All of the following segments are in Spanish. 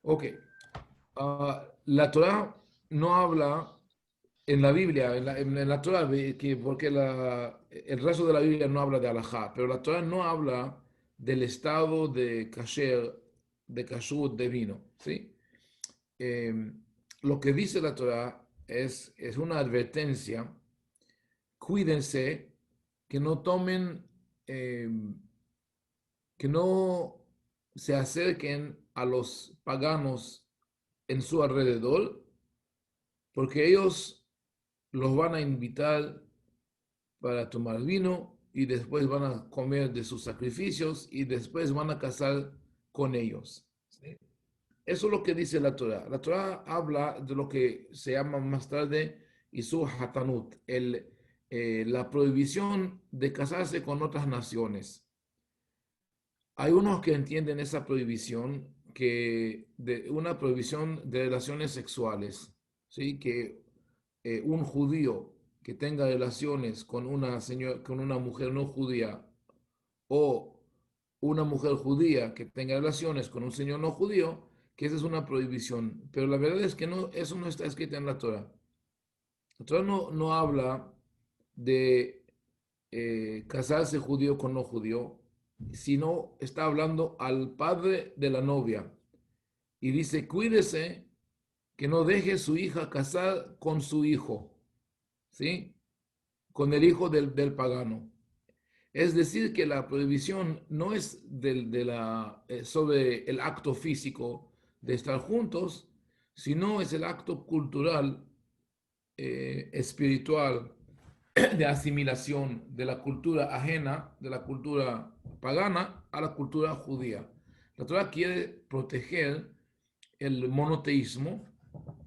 Ok. La Torah no habla en la Biblia, en la Torah, porque el resto de la Biblia no habla de halajá, pero la Torah no habla del estado de kasher, de kashrut de vino, ¿sí? Eh, lo que dice la Torah es una advertencia. Cuídense que no tomen, eh, que no se acerquen a los paganos en su alrededor, porque ellos los van a invitar para tomar vino y después van a comer de sus sacrificios y después van a casar con ellos. ¿Sí? Eso es lo que dice la Torah. La Torah habla de lo que se llama más tarde Isur Hatanut, la prohibición de casarse con otras naciones. Hay unos que entienden esa prohibición que de una prohibición de relaciones sexuales, ¿sí? Que un judío que tenga relaciones con una mujer no judía o una mujer judía que tenga relaciones con un señor no judío, que esa es una prohibición. Pero la verdad es que no, eso no está escrito en la Torah. La Torah no habla de casarse judío con no judío, sino está hablando al padre de la novia. Y dice, cuídese que no deje su hija casar con su hijo, ¿sí? Con el hijo del pagano. Es decir, que la prohibición no es sobre el acto físico de estar juntos, sino es el acto cultural, espiritual, de asimilación de la cultura ajena, de la cultura pagana, a la cultura judía. La Torah quiere proteger el monoteísmo,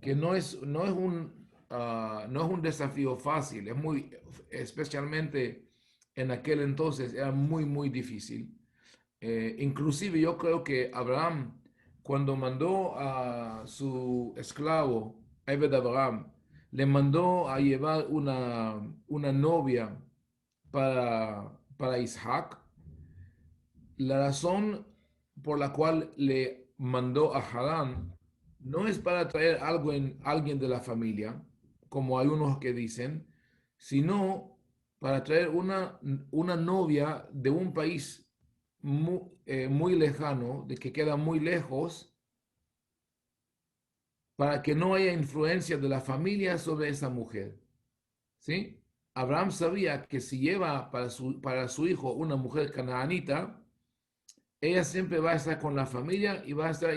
que no es un desafío fácil, especialmente en aquel entonces, era muy, muy difícil. Inclusive yo creo que Abraham, cuando mandó a su esclavo, Ebed Abraham, le mandó a llevar una novia para Isaac, la razón por la cual le mandó a Harán no es para traer alguien de la familia, como hay unos que dicen, sino para traer una novia de un país muy lejano, de que queda muy lejos, para que no haya influencia de la familia sobre esa mujer. ¿Sí? Abraham sabía que si lleva para su hijo una mujer canaanita, ella siempre va a estar con la familia y va a estar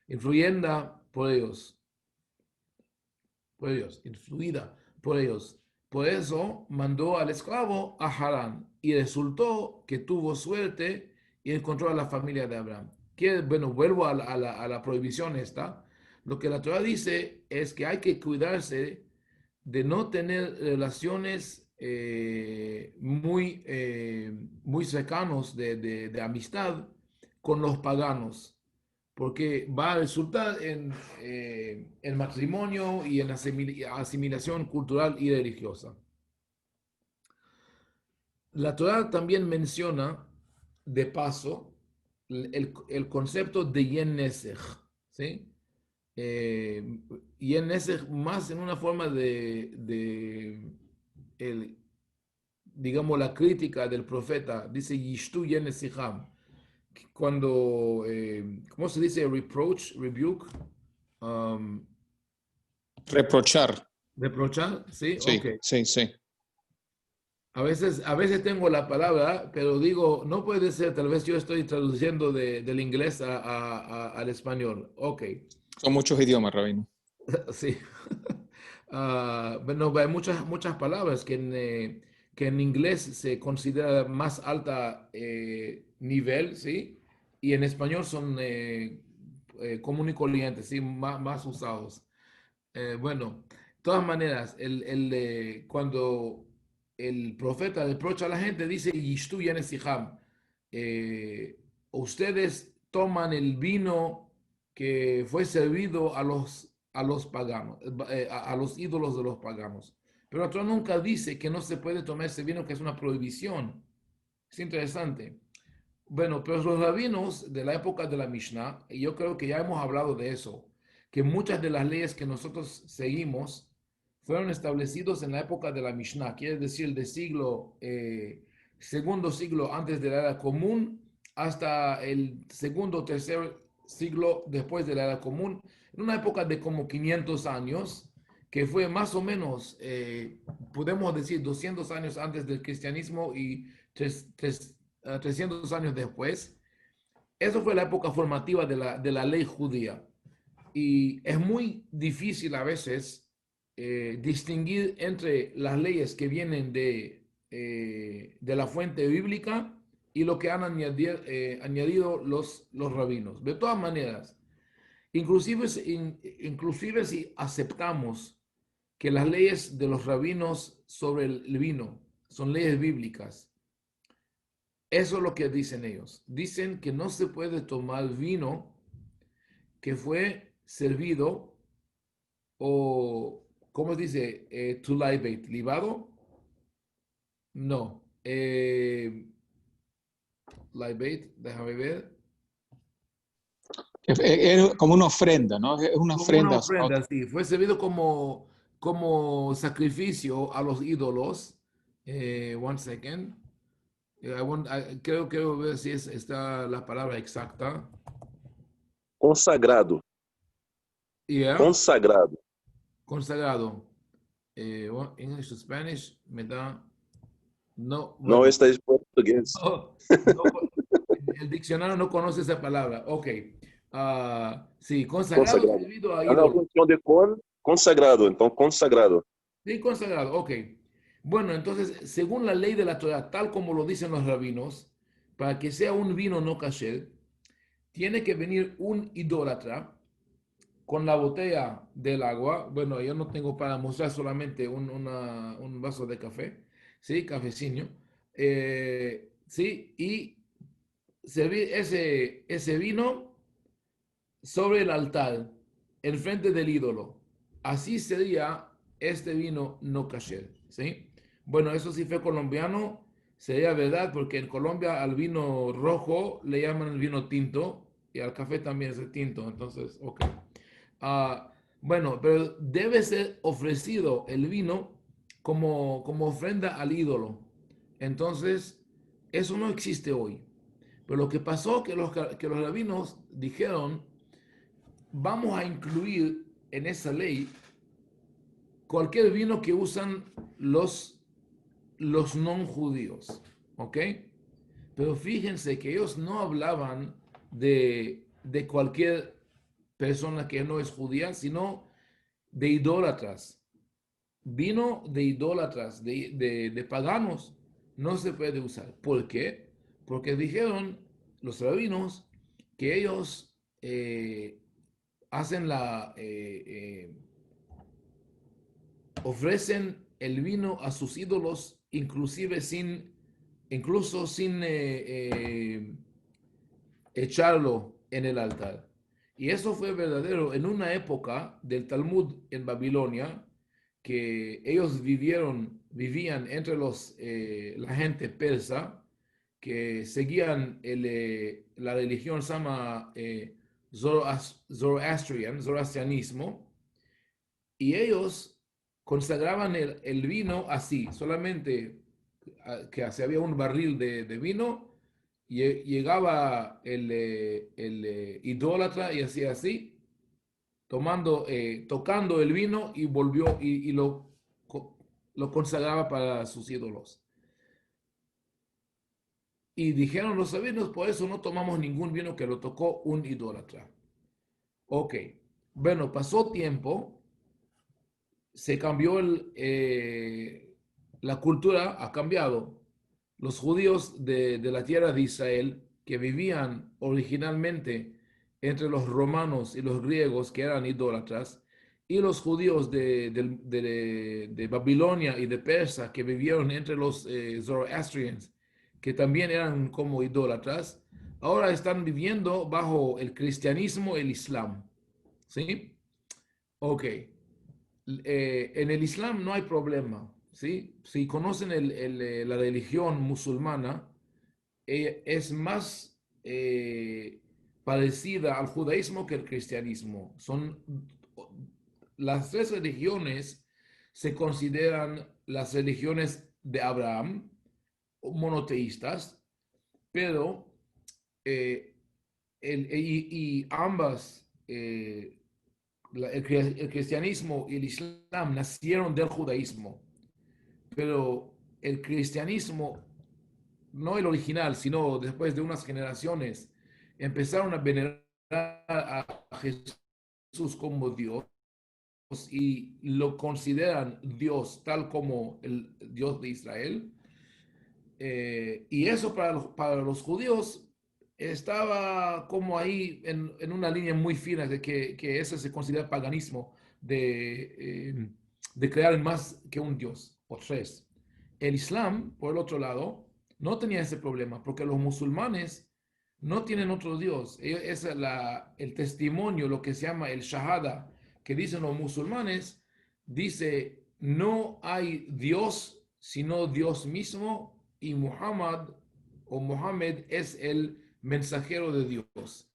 influyenda por ellos, influida por ellos. Por eso mandó al esclavo a Harán y resultó que tuvo suerte y encontró a la familia de Abraham. Bueno, vuelvo a la prohibición esta. Lo que la Torah dice es que hay que cuidarse de no tener relaciones muy cercanos de amistad con los paganos, porque va a resultar en matrimonio y en asimilación cultural y religiosa. La Torah también menciona, de paso, el concepto de Yen Nesech, ¿sí? Yen Nesech más en una forma el, digamos, la crítica del profeta, dice Yishtu Yen Nesicham, cuando, ¿cómo se dice? Reproach, rebuke, um, Reprochar. reprochar, ¿sí? Ok. Sí, sí, sí. A veces tengo la palabra, pero digo, no puede ser, tal vez yo estoy traduciendo del inglés al español. Ok, Son muchos idiomas, Rabino. sí. Bueno, hay muchas palabras que en inglés se considera más alta nivel, ¿sí? Y en español son común y corriente, ¿sí? Más usados. Bueno, de todas maneras, cuando el profeta reprocha a la gente, dice, Yishtu Yanesiham, ustedes toman el vino que fue servido a los paganos, a los ídolos de los paganos. Pero otro nunca dice que no se puede tomar ese vino, que es una prohibición. Es interesante. Bueno, pero los rabinos de la época de la Mishnah, y yo creo que ya hemos hablado de eso, que muchas de las leyes que nosotros seguimos fueron establecidos en la época de la Mishnah, quiere decir del siglo, segundo siglo antes de la era común hasta el segundo o tercer siglo después de la era común, en una época de como 500 años, que fue más o menos, podemos decir, 200 años antes del cristianismo y 300 años después. Eso fue la época formativa de la ley judía. Y es muy difícil a veces distinguir entre las leyes que vienen de la fuente bíblica y lo que han añadido los rabinos. De todas maneras, inclusive si aceptamos que las leyes de los rabinos sobre el vino son leyes bíblicas, eso es lo que dicen ellos. Dicen que no se puede tomar vino que fue servido o, ¿cómo se dice? To libate, libado. No. Libate, déjame ver. Es como una ofrenda, ¿no? Es una Como una ofrenda a ofrenda, otro. sí. Fue servido como sacrificio a los ídolos. One second. Creo ver si está la palabra exacta. Consagrado. Yeah, Consagrado. consagrado. English to Spanish me da. No, Não bueno, está em português. no, no, el diccionario no conoce esa palabra. Ok. Sí, consagrado Consagrado. servido a Ah, não, ídolo. questão de consagrado. Então, consagrado. Sí, consagrado. Ok. Bueno, entonces, según la ley de la Torah, tal como lo dicen los rabinos, para que sea un vino no kasher, tiene que venir un idólatra con la botella del agua. Bueno, yo no tengo para mostrar solamente un vaso de café, ¿sí? Cafecino. Sí, y servir ese vino sobre el altar, en frente del ídolo. Así sería este vino no kasher, ¿sí? Bueno, eso sí fue colombiano, sería verdad, porque en Colombia al vino rojo le llaman el vino tinto y al café también es el tinto, entonces, ok. Bueno, pero debe ser ofrecido el vino como ofrenda al ídolo. Entonces, eso no existe hoy. Pero lo que pasó que los rabinos dijeron, vamos a incluir en esa ley cualquier vino que usan los no judíos, ¿ok? Pero fíjense que ellos no hablaban de cualquier persona que no es judía, sino de idólatras. Vino de idólatras, de paganos, no se puede usar. ¿Por qué? Porque dijeron los rabinos que ellos hacen ofrecen el vino a sus ídolos, incluso sin echarlo en el altar. Y eso fue verdadero en una época del Talmud en Babilonia, que ellos vivían entre la gente persa, que seguían la religión se llama zoroastrianismo, y ellos consagraban el vino así, solamente que si había un barril de vino, llegaba el idólatra y hacía así, tocando el vino y volvió y lo consagraba para sus ídolos. Y dijeron los sabinos, por eso no tomamos ningún vino que lo tocó un idólatra. Ok, bueno, pasó tiempo, se cambió la cultura, ha cambiado. Los judíos de la tierra de Israel, que vivían originalmente entre los romanos y los griegos, que eran idólatras, y los judíos de Babilonia y de Persia, que vivieron entre los Zoroastrians, que también eran como idólatras, ahora están viviendo bajo el cristianismo y el islam. ¿Sí? Ok. En el Islam no hay problema, ¿sí? Si conocen la religión musulmana, es más parecida al judaísmo que el cristianismo. Las tres religiones se consideran las religiones de Abraham, monoteístas, pero eh, y ambas, el cristianismo y el islam nacieron del judaísmo, pero el cristianismo, no el original, sino después de unas generaciones, empezaron a venerar a Jesús como Dios y lo consideran Dios tal como el Dios de Israel. Y eso para los judíos estaba como ahí en una línea muy fina de que eso se considera paganismo de crear más que un Dios o tres. El Islam, por el otro lado, no tenía ese problema porque los musulmanes no tienen otro Dios. Es el testimonio, lo que se llama el Shahada, que dicen los musulmanes, dice, no hay Dios sino Dios mismo y Muhammad es el mensajero de Dios.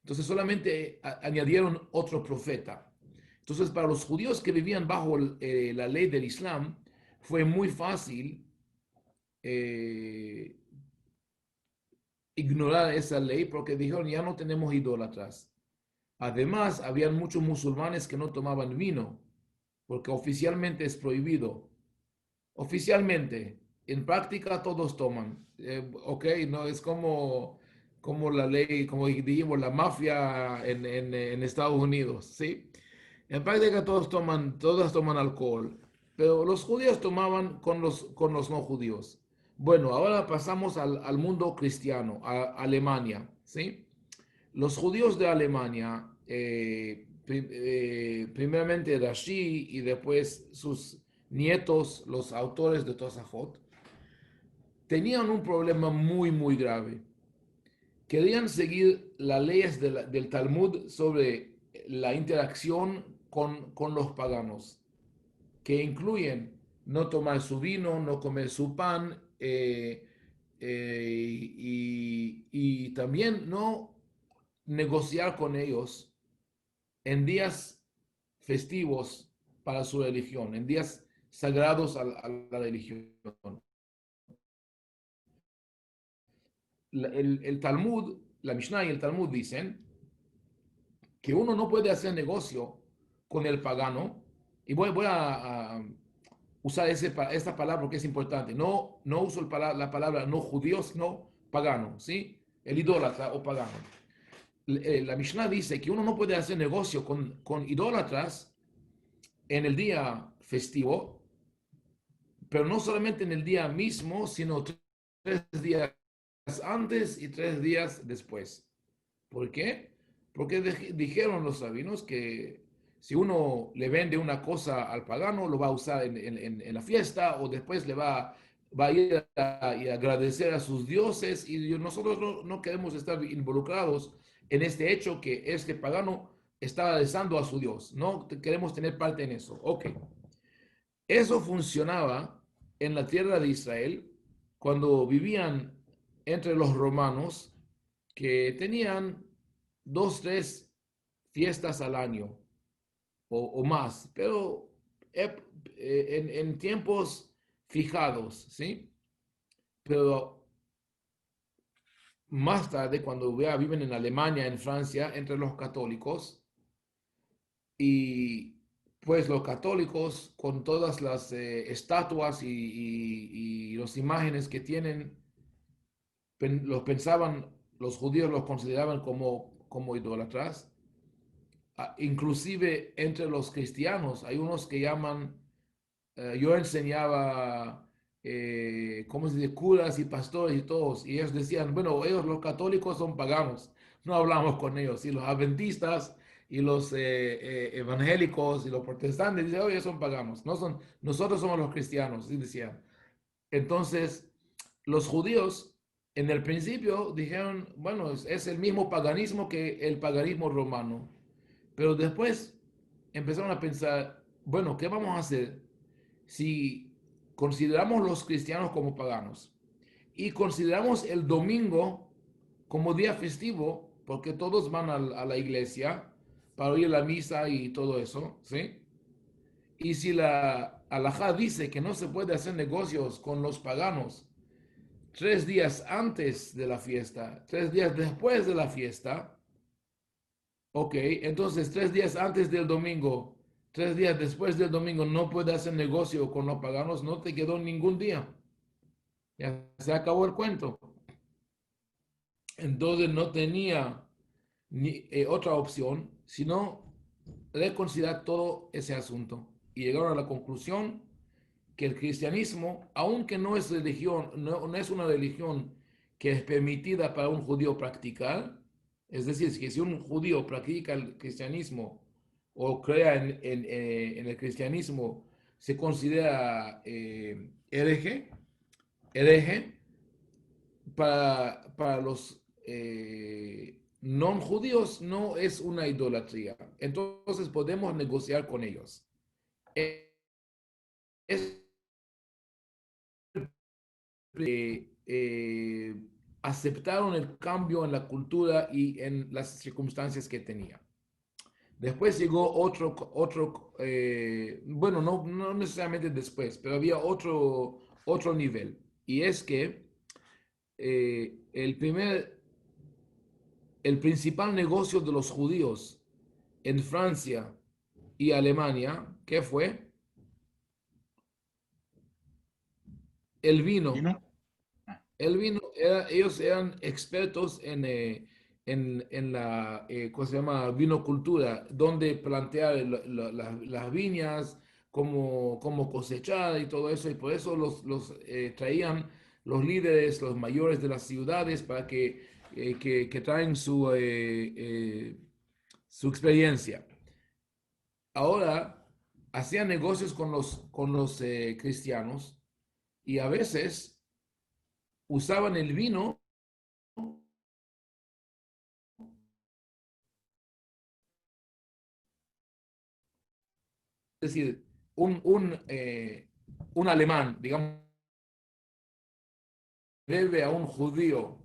Entonces solamente añadieron otro profeta. Entonces para los judíos que vivían bajo la ley del Islam fue muy fácil eh, ignorar esa ley porque dijeron ya no tenemos idólatras. Además, habían muchos musulmanes que no tomaban vino porque oficialmente es prohibido. Oficialmente, en práctica todos toman. Ok, no es como la ley, como dijimos, la mafia en Estados Unidos, ¿sí? En práctica todas toman alcohol, pero los judíos tomaban con los no judíos. Bueno, ahora pasamos al mundo cristiano, a Alemania, ¿sí? Los judíos de Alemania, primeramente Rashi y después sus nietos, los autores de Tosafot, tenían un problema muy, muy grave. Querían seguir las leyes del Talmud sobre la interacción con los paganos, que incluyen no tomar su vino, no comer su pan y también no negociar con ellos en días festivos para su religión, en días sagrados a la religión. El Talmud, la Mishnah y el Talmud dicen que uno no puede hacer negocio con el pagano, y voy a usar esta palabra porque es importante. No uso la palabra no judío, sino pagano, ¿sí? El idólatra o pagano. La Mishnah dice que uno no puede hacer negocio con idólatras en el día festivo, pero no solamente en el día mismo, sino 3 días antes y 3 días después. ¿Por qué? Porque dijeron los rabinos que si uno le vende una cosa al pagano, lo va a usar en la fiesta o después va a ir y agradecer a sus dioses y nosotros no queremos estar involucrados en este hecho que este pagano está rezando a su Dios. No queremos tener parte en eso. Ok. Eso funcionaba en la tierra de Israel cuando vivían entre los romanos que tenían 2, 3 fiestas al año o más, pero en tiempos fijados, ¿sí? Pero más tarde, cuando viven en Alemania, en Francia, entre los católicos, y pues los católicos con todas las estatuas y las imágenes que tienen, los pensaban, los judíos los consideraban como idólatras. Inclusive entre los cristianos hay unos que llaman, yo enseñaba, ¿cómo se dice? Curas y pastores y todos, y ellos decían, bueno, ellos los católicos son paganos, no hablamos con ellos, y los adventistas y los evangélicos y los protestantes dicen, oh, ellos son paganos, nosotros somos los cristianos, y decían. Entonces, los judíos en el principio dijeron, bueno, es el mismo paganismo que el paganismo romano. Pero después empezaron a pensar, bueno, ¿qué vamos a hacer si consideramos los cristianos como paganos? y consideramos el domingo como día festivo porque todos van a la iglesia para oír la misa y todo eso, ¿sí? Y si la halajá dice que no se puede hacer negocios con los paganos 3 días antes de la fiesta, 3 días después de la fiesta, ok, entonces 3 días antes del domingo, 3 días después del domingo no puede hacer negocio con los paganos, no te quedó ningún día. Ya se acabó el cuento. Entonces no tenía otra opción, sino reconsiderar todo ese asunto. Y llegaron a la conclusión que el cristianismo, aunque no es religión, no es una religión que es permitida para un judío practicar, es decir, que si un judío practica el cristianismo o crea en el cristianismo, se considera hereje para los no judíos no es una idolatría. Entonces podemos negociar con ellos. Es aceptaron el cambio en la cultura y en las circunstancias que tenía. Después llegó bueno, no necesariamente después, pero había otro nivel. Y es que el principal negocio de los judíos en Francia y Alemania, ¿qué fue? El vino. ¿Vino? El vino, ellos eran expertos en la, ¿cómo se llama? Vinocultura, donde plantear las viñas, cómo cosechar y todo eso. Y por eso los traían los líderes, los mayores de las ciudades para que traen su experiencia. Ahora, hacían negocios con los cristianos y a veces usaban el vino, es decir, un alemán, digamos, debe a un judío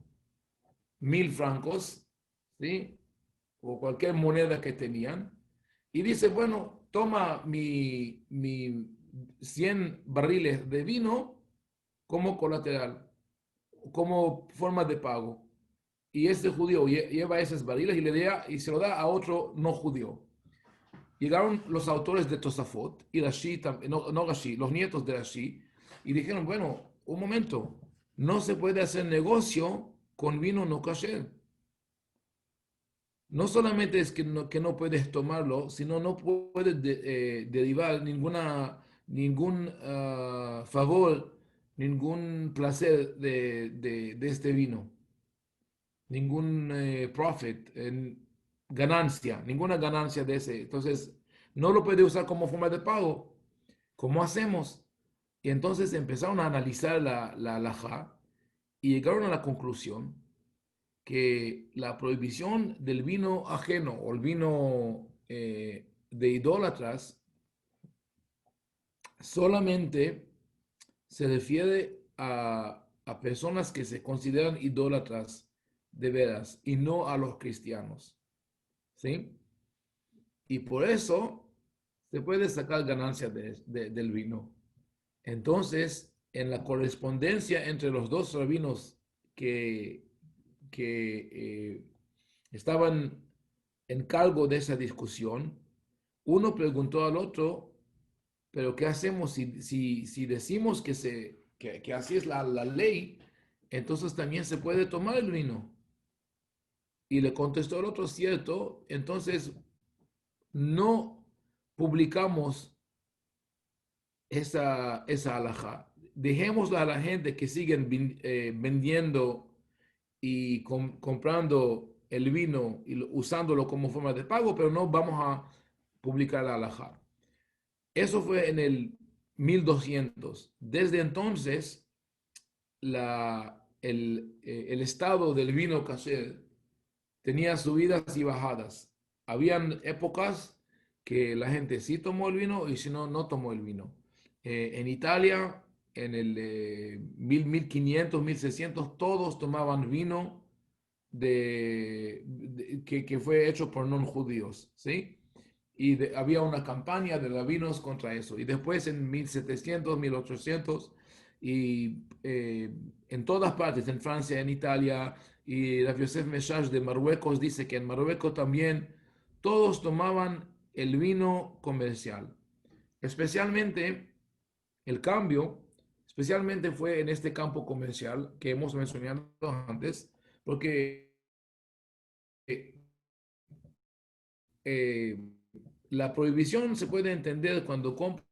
1.000 francos, ¿sí? O cualquier moneda que tenían, y dice, bueno, toma mi 100 barriles de vino como colateral, como forma de pago. Y este judío lleva esos barriles y se lo da a otro no judío. Llegaron los autores de Tosafot y Rashi, no Rashi, los nietos de Rashi, y dijeron, bueno, un momento, no se puede hacer negocio con vino no kasher. No solamente es que no puedes tomarlo, sino no puedes derivar ningún favor, ningún placer de este vino, ningún profit, ganancia, ninguna ganancia de ese. Entonces, no lo puede usar como forma de pago. ¿Cómo hacemos? Y entonces empezaron a analizar la halajá y llegaron a la conclusión que la prohibición del vino ajeno o el vino de idólatras solamente se refiere a personas que se consideran idólatras de veras y no a los cristianos. ¿Sí? Y por eso se puede sacar ganancia del vino. Entonces, en la correspondencia entre los dos rabinos que estaban en cargo de esa discusión, uno preguntó al otro, pero ¿qué hacemos si decimos que así es la ley? Entonces también se puede tomar el vino. Y le contestó el otro, cierto, entonces no publicamos esa alhaja. Dejémosla a la gente que siguen vendiendo y comprando el vino y usándolo como forma de pago, pero no vamos a publicar la alhaja. Eso fue en el 1200. Desde entonces, el estado del vino kasher tenía subidas y bajadas. Habían épocas que la gente sí tomó el vino y si no, no tomó el vino. En Italia, en el 1500, 1600, todos tomaban vino que fue hecho por no judíos, ¿sí? Y había una campaña de rabinos contra eso. Y después en 1700, 1800, y en todas partes, en Francia, en Italia, y Rav Yosef Meshash de Marruecos dice que en Marruecos también todos tomaban el vino comercial. Especialmente el cambio, especialmente fue en este campo comercial que hemos mencionado antes, porque eh, la prohibición se puede entender cuando compra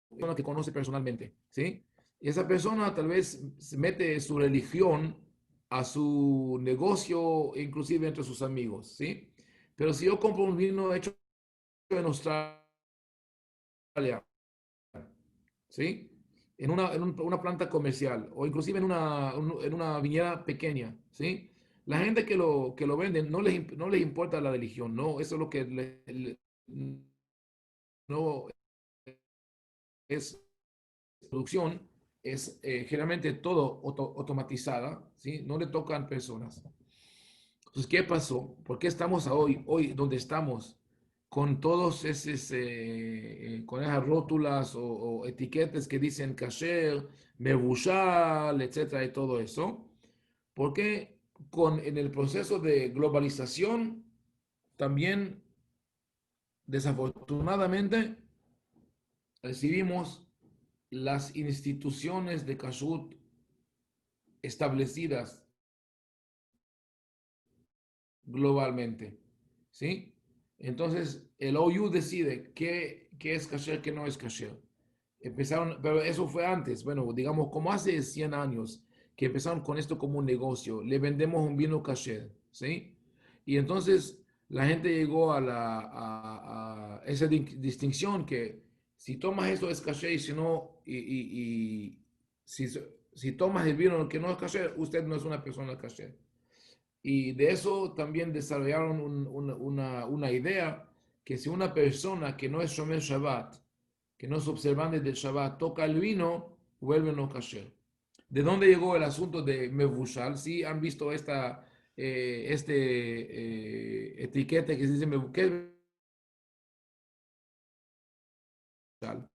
una que conoce personalmente, ¿sí? Y esa persona tal vez se mete su religión a su negocio, inclusive entre sus amigos, ¿sí? Pero si yo compro un vino hecho en Australia, ¿sí? Una planta comercial o inclusive en una viñeda pequeña, ¿sí? La gente que lo vende no les importa la religión, no, eso es lo que no es producción, es generalmente todo automatizada, ¿sí? No le tocan personas. Entonces, ¿qué pasó? ¿Por qué estamos hoy donde estamos? Con todos esos, con esas rótulas o etiquetas que dicen kasher, mebushal, etcétera, y todo eso. Porque en el proceso de globalización, también desafortunadamente recibimos las instituciones de kashrut establecidas globalmente, ¿sí? Entonces, el OU decide qué es kasher, qué no es kasher. Empezaron, pero eso fue antes, bueno, digamos, como hace 100 años que empezaron con esto como un negocio, le vendemos un vino kasher, ¿sí? Y entonces la gente llegó a esa distinción que si tomas esto es kasher y si no, si, si tomas el vino que no es kasher, usted no es una persona kasher. Y de eso también desarrollaron una idea que si una persona que no es Shomer Shabbat, que no es observante del Shabbat, toca el vino, vuelve no kasher. ¿De dónde llegó el asunto de Mevushal? Sí, han visto etiqueta que se dice ¿qué es Mevushal?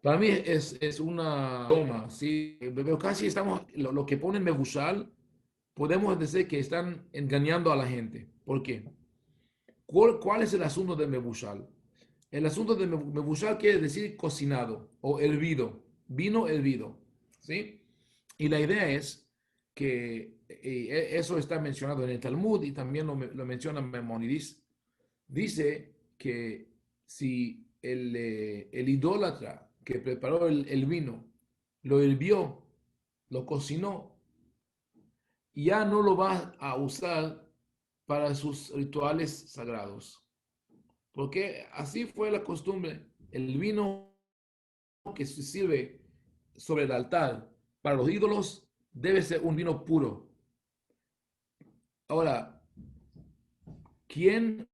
Para mí es una toma, ¿sí? Pero casi estamos, lo que ponen Mevushal, podemos decir que están engañando a la gente. ¿Por qué? ¿Cuál es el asunto de Mebushal? El asunto de Mebushal quiere decir cocinado o hervido, vino hervido, ¿sí? Y la idea es que eso está mencionado en el Talmud y también lo menciona Maimónides. Dice que si el idólatra que preparó el vino lo hirvió, lo cocinó, ya no lo va a usar para sus rituales sagrados. Porque así fue la costumbre. El vino que se sirve sobre el altar para los ídolos debe ser un vino puro. Ahora, ¿quién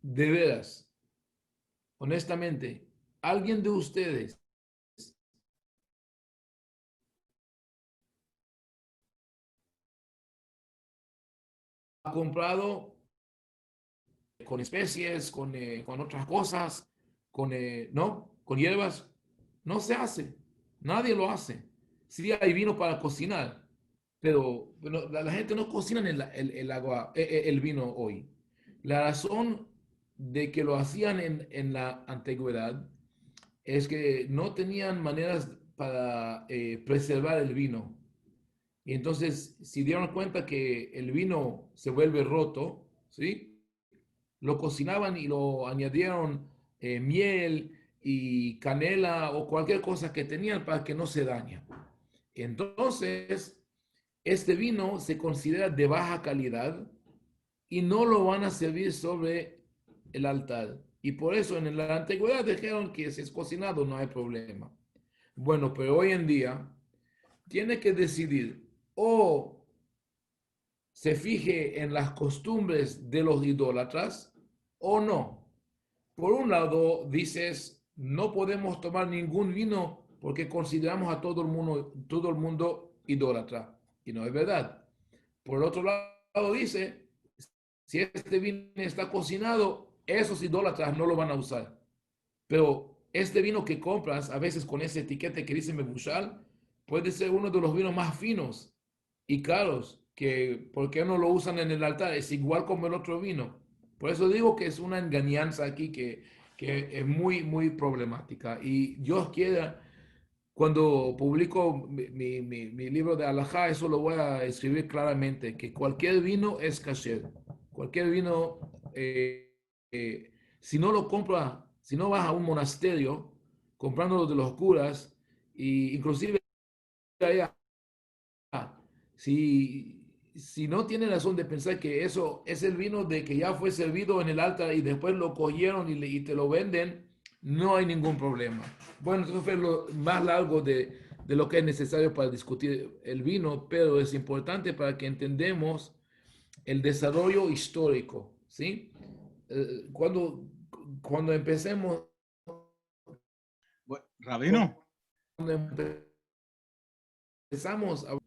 de veras, honestamente, alguien de ustedes ha comprado con especies, con otras cosas, ¿no? Con hierbas? No se hace. Nadie lo hace. Sí hay vino para cocinar, pero bueno, la gente no cocina el agua, el vino hoy. La razón de que lo hacían en la antigüedad es que no tenían maneras para preservar el vino. Y entonces, si dieron cuenta que el vino se vuelve roto, ¿sí? Lo cocinaban y lo añadieron miel y canela o cualquier cosa que tenían para que no se dañe. Entonces, este vino se considera de baja calidad y no lo van a servir sobre el altar. Y por eso en la antigüedad dijeron que si es cocinado no hay problema. Bueno, pero hoy en día tiene que decidir o se fije en las costumbres de los idólatras o no. por un lado dices, no podemos tomar ningún vino porque consideramos a todo el mundo idólatra. Y no es verdad. Por el otro lado dice, si este vino está cocinado, esos idólatras no lo van a usar. Pero este vino que compras, a veces con ese etiquete que dice Mebushal, puede ser uno de los vinos más finos y caros, que ¿por qué no lo usan en el altar? Es igual como el otro vino. Por eso digo que es una engañanza aquí que es muy, muy problemática. Y Dios quiera, cuando publico mi libro de Alajá, eso lo voy a escribir claramente, que cualquier vino es kasher. Cualquier vino, si no lo compra, si no vas a un monasterio comprándolo de los curas, y inclusive allá, si no tiene razón de pensar que eso es el vino de que ya fue servido en el altar y después lo cogieron y te lo venden, no hay ningún problema. Bueno, eso fue lo más largo de lo que es necesario para discutir el vino, pero es importante para que entendamos el desarrollo histórico, ¿sí? Cuando empecemos, Rabino, cuando empezamos a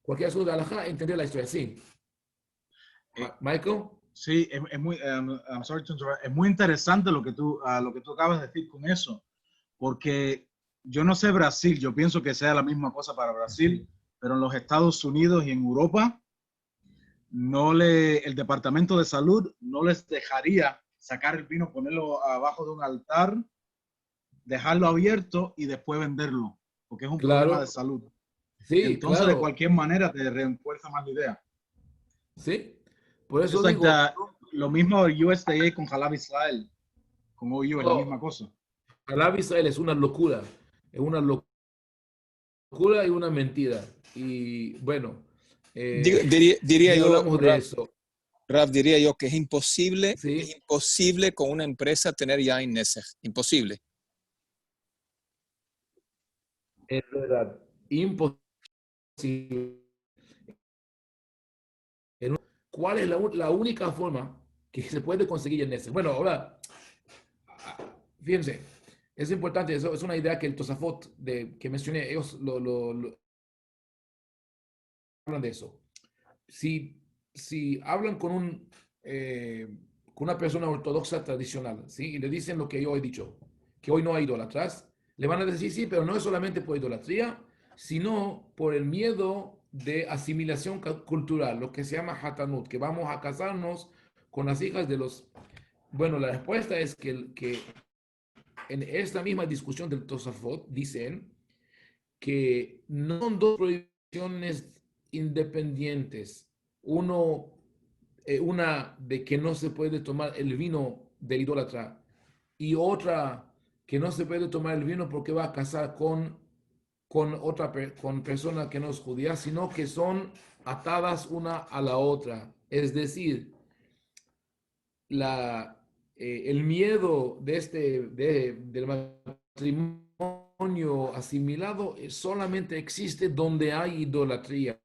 cualquier asunto de Alajá, entender la historia, sí. eh, Michael. sí, es muy, I'm sorry to interrupt, es muy interesante lo que tú acabas de decir con eso, porque yo no sé Brasil, yo pienso que sea la misma cosa para Brasil, pero en los Estados Unidos y en Europa, el Departamento de Salud no les dejaría sacar el vino, ponerlo abajo de un altar, dejarlo abierto y después venderlo, porque es un problema de Claro, salud. sí, Entonces, de claro, cualquier manera, te refuerza más la idea. sí. Por eso Just like digo, that, lo mismo USDA con Halal Israel, con OU es la no, misma cosa. Alab Israel es una locura y una mentira. Y bueno, Diría ya yo, hablamos de eso, Raf, diría yo que es ¿sí? imposible con una empresa tener ya Nesej, imposible. Es verdad, imposible. ¿Cuál es la única forma que se puede conseguir en ese? Bueno, ahora, fíjense, es importante, eso es una idea que el Tosafot que mencioné, ellos hablan de eso. Si hablan con una persona ortodoxa tradicional, ¿sí? Y le dicen lo que yo he dicho, que hoy no hay idolatras, le van a decir sí, pero no es solamente por idolatría, sino por el miedo de asimilación cultural, lo que se llama hatanut, que vamos a casarnos con las hijas de los... Bueno, la respuesta es que en esta misma discusión del Tosafot dicen que no son dos prohibiciones independientes. Una de que no se puede tomar el vino de idólatra y otra que no se puede tomar el vino porque va a casar con persona que no es judía, sino que son atadas una a la otra. Es decir, el miedo del matrimonio asimilado solamente existe donde hay idolatría,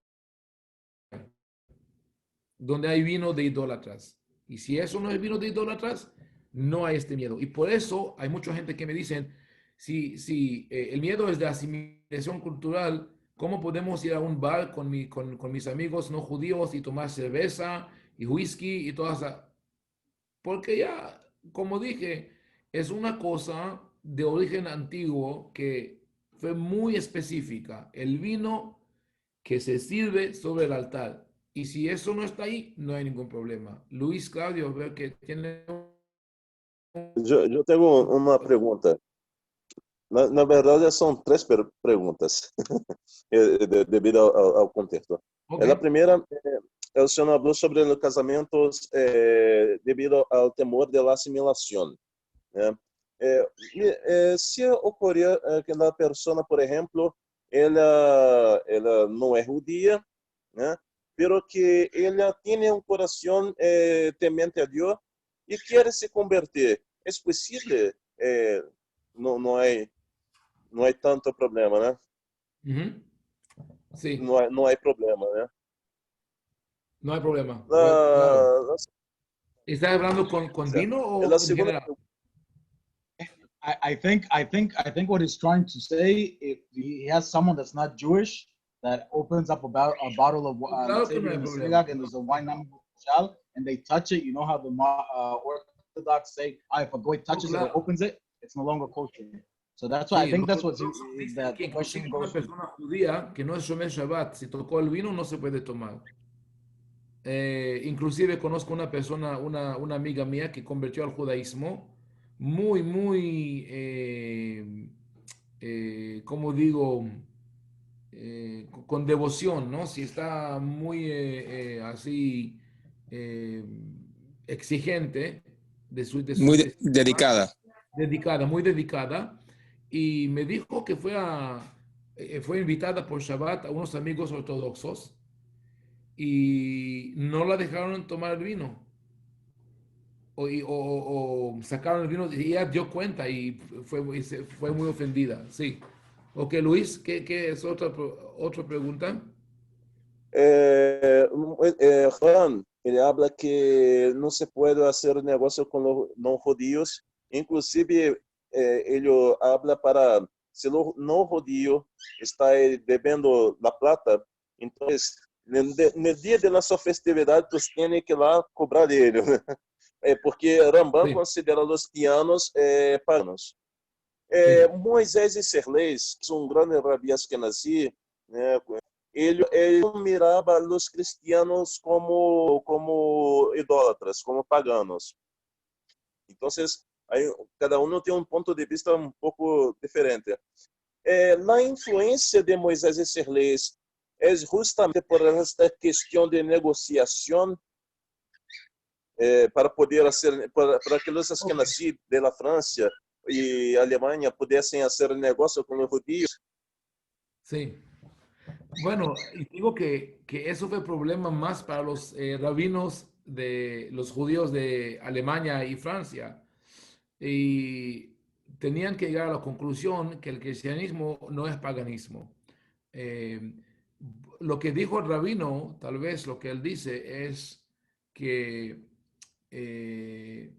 donde hay vino de idólatras. Y si eso no es vino de idólatras, no hay este miedo. Y por eso hay mucha gente que me dicen, si el miedo es de asimilación cultural, ¿cómo podemos ir a un bar con mis amigos no judíos y tomar cerveza y whisky y todas esas? Porque ya, como dije, es una cosa de origen antiguo que fue muy específica. El vino que se sirve sobre el altar. Y si eso no está ahí, no hay ningún problema. Luis Claudio, veo que tiene... Eu tenho uma pergunta. Na verdade, são três perguntas, devido ao contexto. Ok, A primeira, o senhor falou sobre os casamentos devido ao temor da assimilação. Né? Se ocorrer que a pessoa, por exemplo, ela não é judia, né? Pero que ela tem um coração temente a Deus e quer se converter. É possível? Não é não há tanto problema, né? ujú, sí, Não há problema, né? no hay problema. Bueno, claro. Na, ¿Estás hablando con certo. vino E a o en segunda, general? I think what he's trying to say, if he has someone that's not Jewish that opens up about a bottle of, Claro let's que say no they're hay in the problema. synagogue and there's a wine and they touch it, you know how the Orthodox say, if a goy touches it or Claro. opens it, it's no longer kosher. So that's why I Sí, think los that's what ortodoxos dicen that que the question inclusive una goes to. persona judía que no es Shomer Shabbat, si tocó el vino no se puede tomar. Inclusive conozco una persona, una amiga mía que convirtió al judaísmo muy, muy, como digo, con devoción, ¿no? Si está muy así eh, exigente Muy de su dedicada. dedicada, muy dedicada, y me dijo que fue invitada por Shabbat a unos amigos ortodoxos y no la dejaron tomar el vino. O sacaron el vino y ella dio cuenta y fue muy ofendida. Sí. Ok, Luis, ¿qué es otra pregunta? Juan, ele habla que não se pode fazer negócio com os não judíos, inclusive ele habla para se o não judío está devendo la plata, então no dia de nossa festividade tu tem que ir lá cobrar dele, porque Rambam Sí, considera os pianos paganos. sí, Moisés e Serlés, que é um grande rabi Ashkenazi, né, ele não mirava os cristianos como idólatras, como paganos. Então, aí, cada um tem um ponto de vista um pouco diferente. Na influência de Moisés e Serlés, é justamente por esta questão de negociação para poder fazer, para que os ok, Ashkenazi de la França e Alemanha pudessem fazer negócio com os judíos. sí. Bueno, y digo que eso fue problema más para los rabinos de los judíos de Alemania y Francia. Y tenían que llegar a la conclusión que el cristianismo no es paganismo. Eh, lo que dijo el rabino, tal vez lo que él dice es que, eh,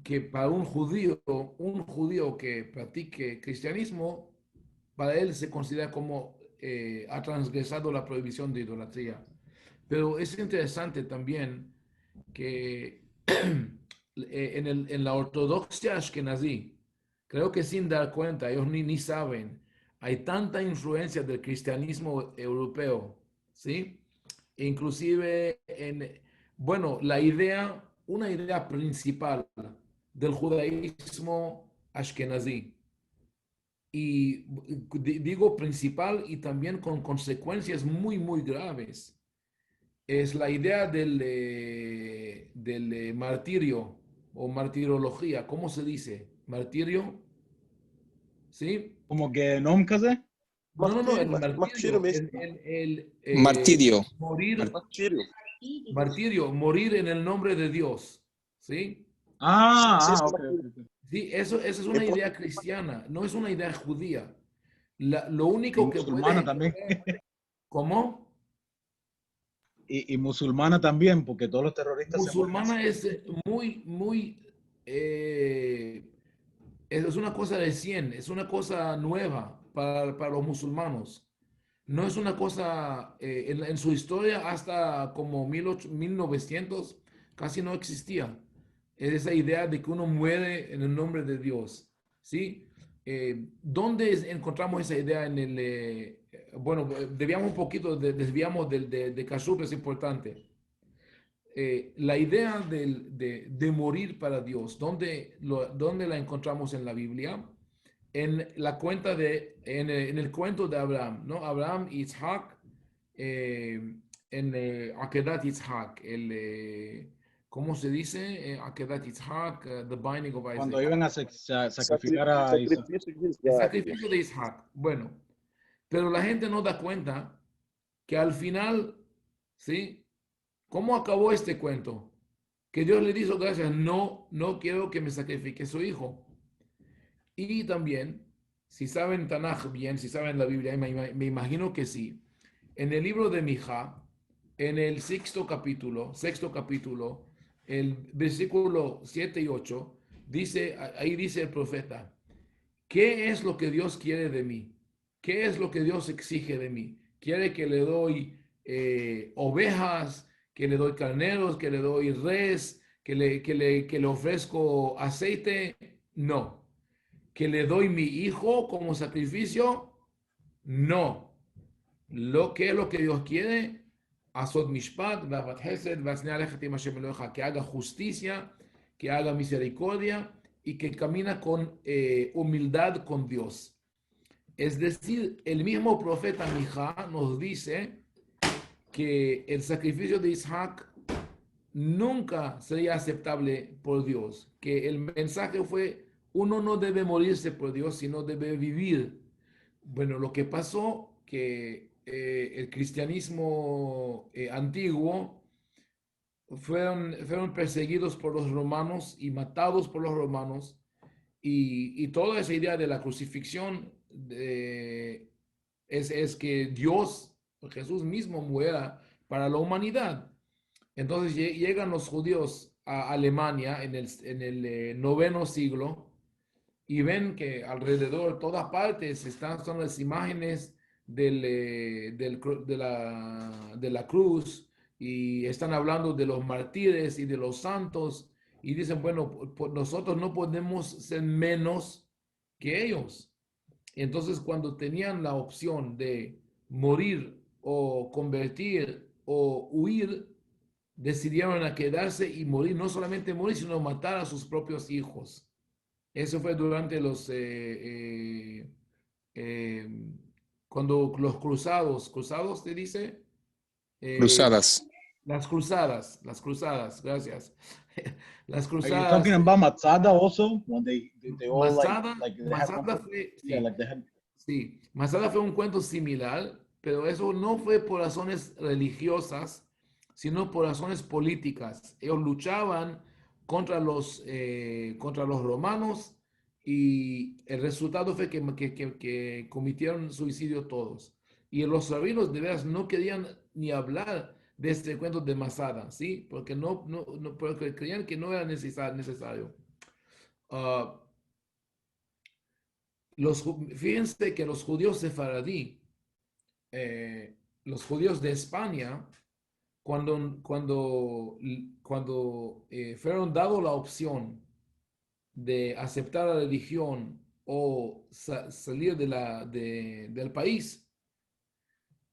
que para un judío que practique cristianismo, para él se considera como ha transgresado la prohibición de idolatría. Pero es interesante también que en la ortodoxia ashkenazí, creo que sin dar cuenta, ellos ni saben, hay tanta influencia del cristianismo europeo, ¿sí? Inclusive bueno, una idea principal del judaísmo ashkenazí, y digo principal y también con consecuencias muy, muy graves, es la idea del martirio o martirología. ¿Cómo se dice? ¿Martirio? ¿Sí? Como que Nom Kaze? No, no, no, el Martírio martirio, mesmo. Martirio. morir, Martírio. martirio, morir en el nombre de Dios. ¿Sí? Okay, Martírio. okay, okay. Sí, eso es una idea cristiana, no es una idea judía. Lo Y único que musulmana puede... también. ¿Cómo? Y musulmana también, porque todos los terroristas se mueren así. Musulmana es muy, muy... es una cosa recién, es una cosa nueva para los musulmanos. No es una cosa, en su historia hasta como 1900 casi no existía. Es esa idea de que uno muere en el nombre de Dios. ¿Sí? ¿Dónde encontramos esa idea en el... bueno, desviamos un poquito, desviamos de Kashub, es importante. La idea de morir para Dios, ¿dónde la encontramos en la Biblia? En la cuenta en el cuento de Abraham, ¿no? Abraham y Isaac, en Akedat Isaac, ¿cómo se dice? Akedat Isaac, the binding of Cuando Isaac. iban a sacrificar a Isaac. Sacrifício de El Isaac. sacrificio de Isaac. Bueno, pero la gente no da cuenta que al final, ¿sí? ¿Cómo acabó este cuento? Que Dios le dijo gracias, no quiero que me sacrifique su hijo. Y también, si saben Tanaj bien, si saben la Biblia, me imagino que sí. En el libro de Mija, en el sexto capítulo, el versículo 7 y 8, ahí dice el profeta, ¿qué es lo que Dios quiere de mí? ¿Qué es lo que Dios exige de mí? ¿Quiere que le doy ovejas, que le doy carneros, que le doy res, que le ofrezco aceite? No. ¿Que le doy mi hijo como sacrificio? No. ¿Qué es lo que Dios quiere? Asod mishpat, v'avat hesed, v'asnei alechet im Hashem Elohecha, que haga justicia, que haga misericordia y que camina con humildad con Dios. Es decir, el mismo profeta Mijá nos dice que el sacrificio de Isaac nunca sería aceptable por Dios, que el mensaje fue, uno no debe morirse por Dios, sino debe vivir. Bueno, lo que pasó que el cristianismo antiguo fueron perseguidos por los romanos y matados por los romanos, y toda esa idea de la crucifixión es que Dios, Jesús mismo muera para la humanidad. Entonces llegan los judíos a Alemania en el noveno siglo y ven que alrededor, todas partes, son las imágenes de la cruz, y están hablando de los mártires y de los santos, y dicen, bueno, nosotros no podemos ser menos que ellos. Entonces, cuando tenían la opción de morir o convertir o huir, decidieron a quedarse y morir, no solamente morir, sino matar a sus propios hijos. Eso fue durante eh, cuando los cruzados te dice, Eh, Cruzadas. las cruzadas, gracias. Las Are you cruzadas, talking about Matzada also? When they all Masada, they had Masada fue, yeah, sí, like they had sí, Masada fue un cuento similar, pero eso no fue por razones religiosas, sino por razones políticas. Ellos luchaban contra los romanos, y el resultado fue que cometieron suicidio todos. Y los rabinos de veras no querían ni hablar de este cuento de Masada, ¿sí? Porque porque creían que no era necesario. Ah, fíjense que los judíos sefaradí, los judíos de España, cuando fueron dado la opción de aceptar la religión o salir del país,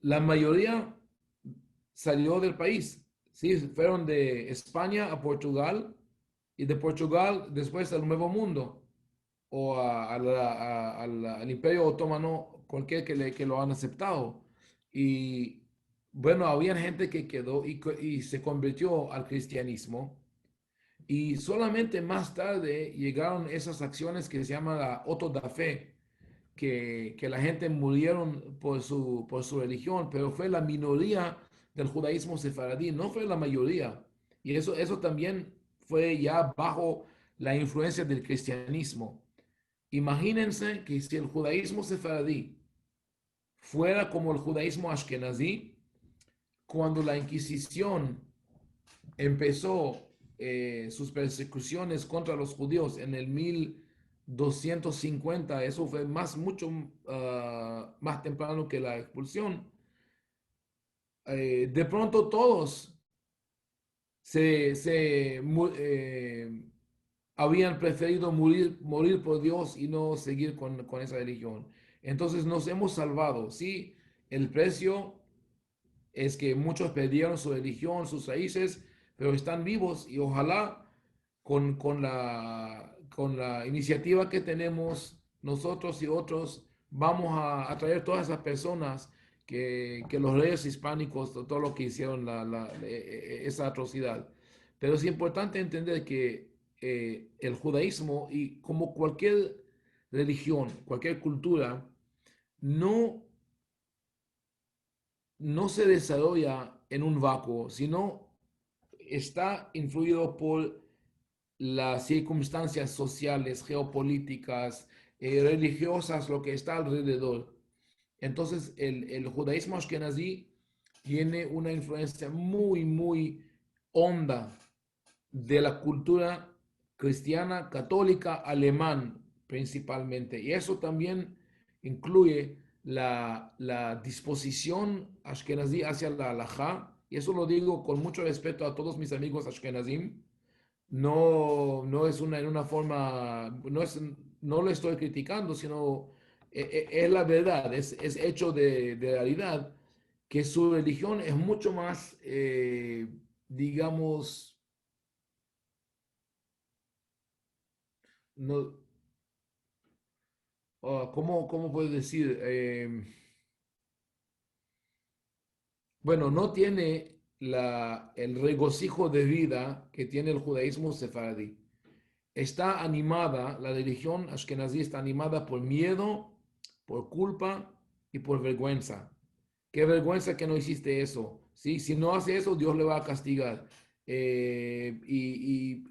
la mayoría salió del país. Sí, fueron de España a Portugal, y de Portugal después al Nuevo Mundo, o al Imperio Otomano, cualquier que lo han aceptado. Y bueno, había gente que quedó y se convirtió al cristianismo, y solamente más tarde llegaron esas acciones que se llama la auto da fe, que la gente murieron por su religión, pero fue la minoría del judaísmo sefaradí, no fue la mayoría. Y eso también fue ya bajo la influencia del cristianismo. Imagínense que si el judaísmo sefaradí fuera como el judaísmo ashkenazí, cuando la Inquisición empezó sus persecuciones contra los judíos en el 1250, eso fue mucho más temprano que la expulsión. De pronto todos habían preferido morir por Dios y no seguir con esa religión. Entonces nos hemos salvado, ¿sí? El precio es que muchos perdieron su religión, sus raíces, pero están vivos, y ojalá con la iniciativa que tenemos nosotros y otros, vamos a atraer todas esas personas que los reyes hispánicos, todo lo que hicieron, esa atrocidad. Pero es importante entender que el judaísmo, y como cualquier religión, cualquier cultura, no no se desarrolla en un vacuo, sino está influido por las circunstancias sociales, geopolíticas, religiosas, lo que está alrededor. Entonces, el judaísmo ashkenazí tiene una influencia muy, muy honda de la cultura cristiana, católica, alemán principalmente. Y eso también incluye la disposición ashkenazí hacia la halajá. Y eso lo digo con mucho respeto a todos mis amigos ashkenazim. No, no es en una forma, no lo estoy criticando, sino es la verdad, es hecho de realidad que su religión es mucho más, digamos, no, ¿cómo puedo decir? Bueno, no tiene el regocijo de vida que tiene el judaísmo sefaradí. Está animada, la religión ashkenazí está animada por miedo, por culpa y por vergüenza. Qué vergüenza que no hiciste eso. ¿Sí? Si no hace eso, Dios le va a castigar. Y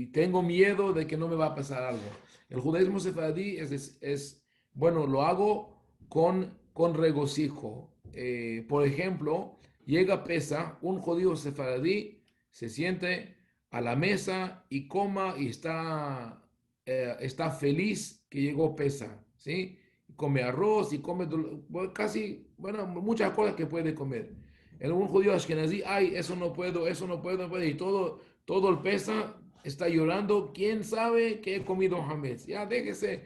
tengo miedo de que no me va a pasar algo. El judaísmo sefaradí bueno, lo hago con regocijo. Por ejemplo, llega Pesa, un judío sefaradí se siente a la mesa y coma y está feliz que llegó Pesa, ¿sí? Come arroz y come casi, bueno, muchas cosas que puede comer. En un judío ashkenazí, ay, eso no puedo, eso no puedo, no puedo, y todo el Pesa está llorando, ¿quién sabe que he comido hametz? Ya déjese,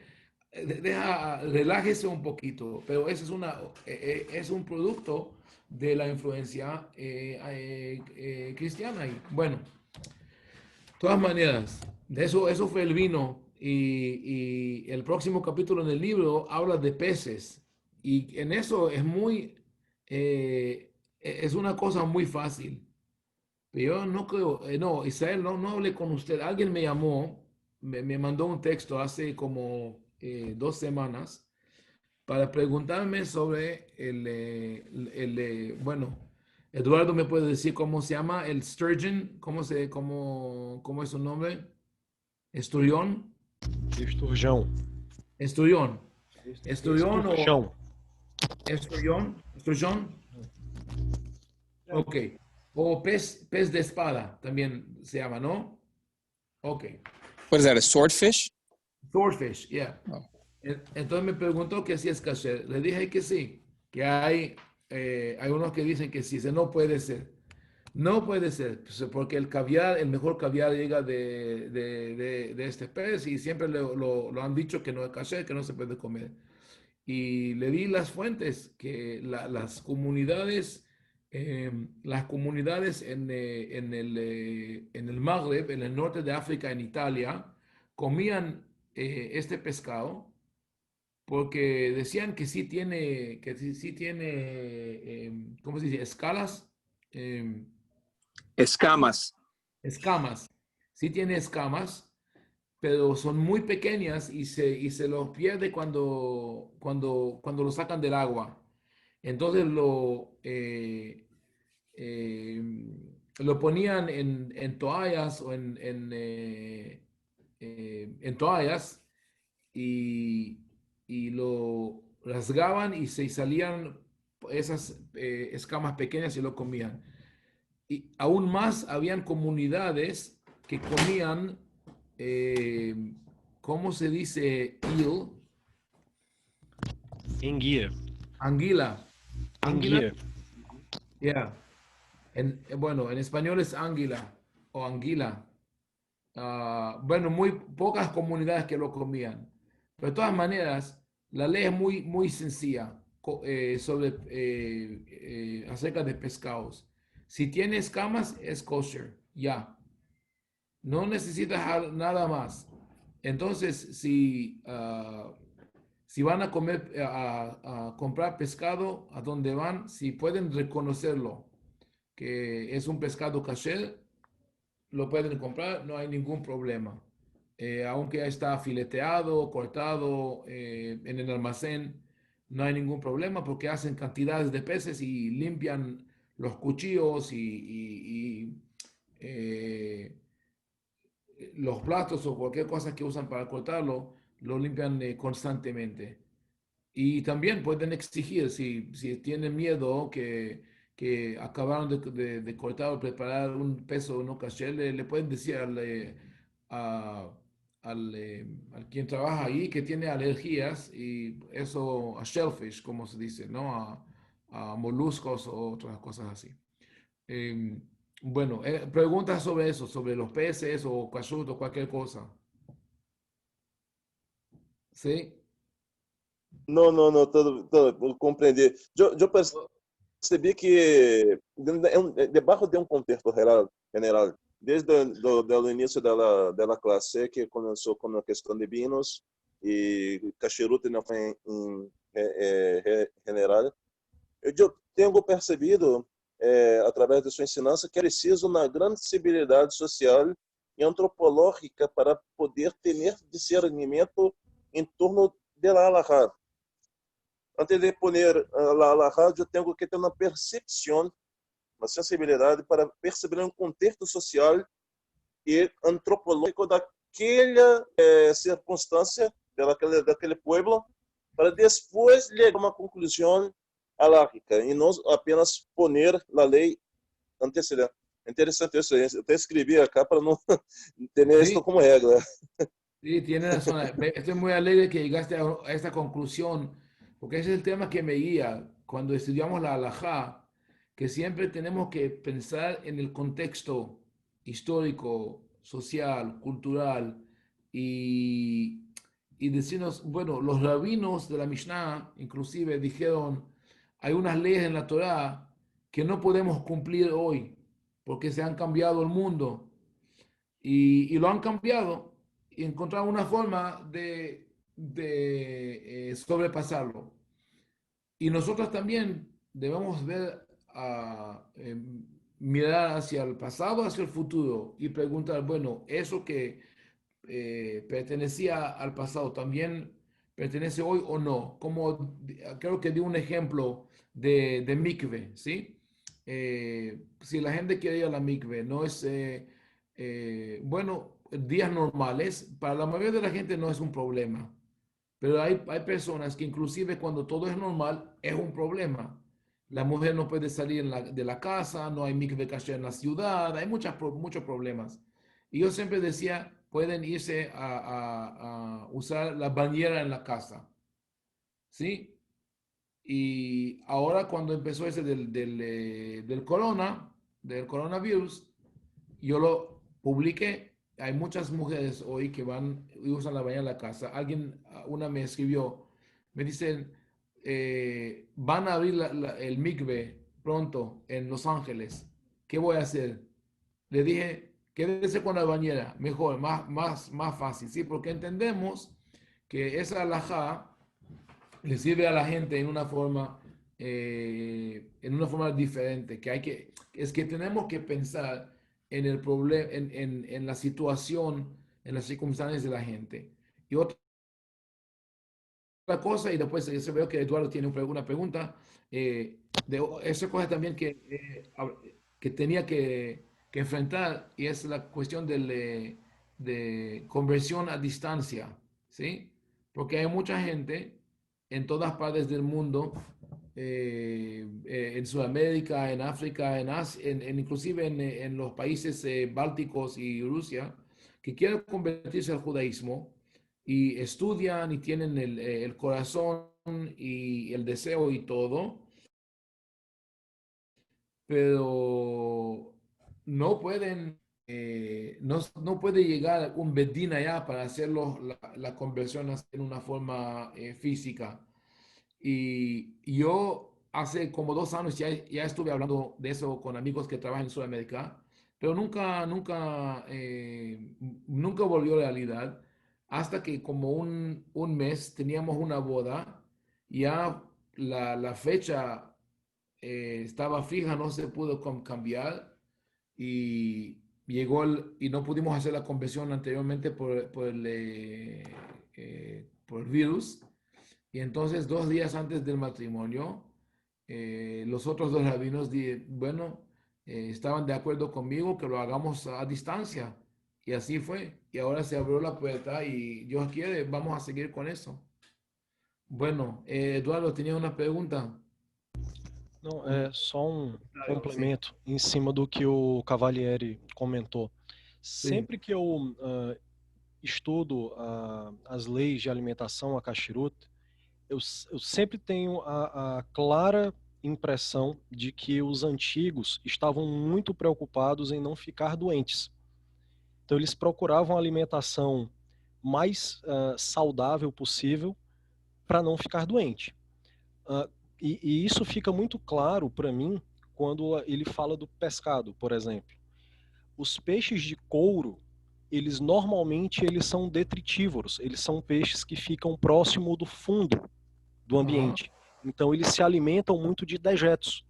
relájese un poquito, pero eso es un producto de la influencia cristiana. Y bueno, de todas maneras, eso fue el vino y el próximo capítulo en el libro habla de peces y en eso es una cosa muy fácil. Pero yo no creo, no, Israel, no hablé con usted. Alguien me llamó, me mandó un texto hace como 2 semanas para preguntarme sobre bueno, Eduardo me puede decir cómo se llama el sturgeon, cómo es su nombre, esturión, Esturjão. esturión, esturión o Esturjão. esturión, ok, o pez de espada también se llama, ¿no? Ok, What is that, a swordfish? swordfish, yeah. Oh. Entonces me preguntó que si es kasher. Le dije que sí, que hay unos que dicen que sí, no puede ser. No puede ser, pues, porque el mejor caviar llega de este pez y siempre lo han dicho que no es kasher, que no se puede comer. Y le di las fuentes, que las comunidades en el Magreb, en el norte de África, en Italia, comían este pescado porque decían que sí tiene, ¿cómo se dice? Escalas, em, Escamas. escamas. Sí tiene escamas, pero son muy pequeñas y se los pierde cuando lo sacan del agua. Entonces lo ponían en toallas o en toallas y, y lo rasgaban y se salían esas escamas pequeñas y lo comían. Y aún más habían comunidades que comían, eh, ¿cómo se dice? Eel, Enguia. anguila. Anguila, Enguia. yeah. Bueno, en español es águila o anguila. Bueno, muy pocas comunidades que lo comían. Pero de todas maneras, la ley es muy, muy sencilla acerca de pescados. Si tiene escamas, es kosher, ya. No necesitas nada más. Entonces, si van a comer, a comprar pescado, a donde van, si pueden reconocerlo, que es un pescado kasher, lo pueden comprar, no hay ningún problema. Aunque está fileteado, cortado en el almacén, no hay ningún problema porque hacen cantidades de peces y limpian los cuchillos y, los platos o cualquier cosa que usan para cortarlo, lo limpian constantemente. Y también pueden exigir, si tienen miedo que acabaron de cortar o preparar un peso no caché, le pueden decir a- al quien trabaja ahí que tiene alergias y eso a shellfish, como se dice, ¿no? A moluscos o otras cosas así. Eh, bueno, preguntas sobre eso, sobre los peces o kashrut o cualquier cosa. ¿Sí? Não, não, não, eu compreendi. Eu percebi que debaixo de um contexto general, desde o início da classe que começou com a questão de vinos e cacheruto não foi em general, eu tenho percebido através de sua ensinança que é preciso uma grande sensibilidade social e antropológica para poder ter discernimento em torno da halakha. Antes de poner la rádio, eu tenho que ter uma percepção, uma sensibilidade para perceber um contexto social e antropológico daquela circunstância, daquele pueblo, para depois chegar a uma conclusão alárquica e não apenas poner a lei antecedente. Interessante isso. Eu até escrevi acá para não ter isso Sí, como regra. sí, tiene razón. Estoy muy alegre que llegaste a esta conclusión, porque ese es el tema que me guía cuando estudiamos la halajá, que siempre tenemos que pensar en el contexto histórico, social, cultural y, y decirnos, bueno, los rabinos de la Mishnah inclusive dijeron, hay unas leyes en la Torá que no podemos cumplir hoy porque se han cambiado el mundo y lo han cambiado y encontraron una forma de sobrepasarlo. Y nosotros también debemos ver, mirar hacia el pasado, hacia el futuro y preguntar, bueno, eso que pertenecía al pasado también pertenece hoy o no. Como creo que di un ejemplo de mikve, ¿sí? Si la gente quiere ir a la mikve, no es, bueno, días normales, para la mayoría de la gente no es un problema, pero hay personas que inclusive cuando todo es normal es un problema. La mujer no puede salir de la casa, no hay mikve kasher en la ciudad, hay muchos problemas. Y yo siempre decía, pueden irse a usar la bañera en la casa, ¿sí? Y ahora cuando empezó ese del coronavirus, yo lo publiqué. Hay muchas mujeres hoy que van y usan la bañera en la casa. Una me escribió, me dicen, van a abrir el mikve pronto en Los Ángeles. ¿Qué voy a hacer? Le dije, quédese con la bañera, mejor, más fácil, ¿sí? Porque entendemos que esa alajá le sirve a la gente en una forma diferente, es que tenemos que pensar en el problema, en la situación, en las circunstancias de la gente. Y otra cosa, y después se veo que Eduardo tiene una pregunta, esa cosa también que tenía que enfrentar, y es la cuestión de conversión a distancia, ¿sí? Porque hay mucha gente en todas partes del mundo, en Sudamérica, en África, inclusive en los países bálticos y Rusia, que quieren convertirse al judaísmo y estudian y tienen el corazón y el deseo y todo, pero no pueden, no puede llegar un bedín allá para hacerlo la conversión en una forma física. Y yo hace como 2 años ya estuve hablando de eso con amigos que trabajan en Sudamérica, pero nunca volvió realidad hasta que como un mes teníamos una boda, ya la fecha estaba fija, no se pudo cambiar y y no pudimos hacer la conversión anteriormente por el virus. Y entonces 2 días antes del matrimonio, los otros dos rabinos, bueno, estaban de acuerdo conmigo que lo hagamos a distancia. Y así fue. Y ahora se abrió la puerta y Dios quiere, vamos a seguir con eso. Bueno, Eduardo, tenía una pregunta. Não, Un é só um comentario, sí. complemento em cima do que o Cavalieri comentou. Sempre que eu estudo as leis de alimentação, a Kashrut, eu sempre tenho a clara impressão de que os antigos estavam muito preocupados em não ficar doentes. Então eles procuravam a alimentação mais saudável possível para não ficar doente. E isso fica muito claro para mim quando ele fala do pescado, por exemplo. Os peixes de couro, eles normalmente são detritívoros, eles são peixes que ficam próximo do fundo do ambiente. Então eles se alimentam muito de dejetos.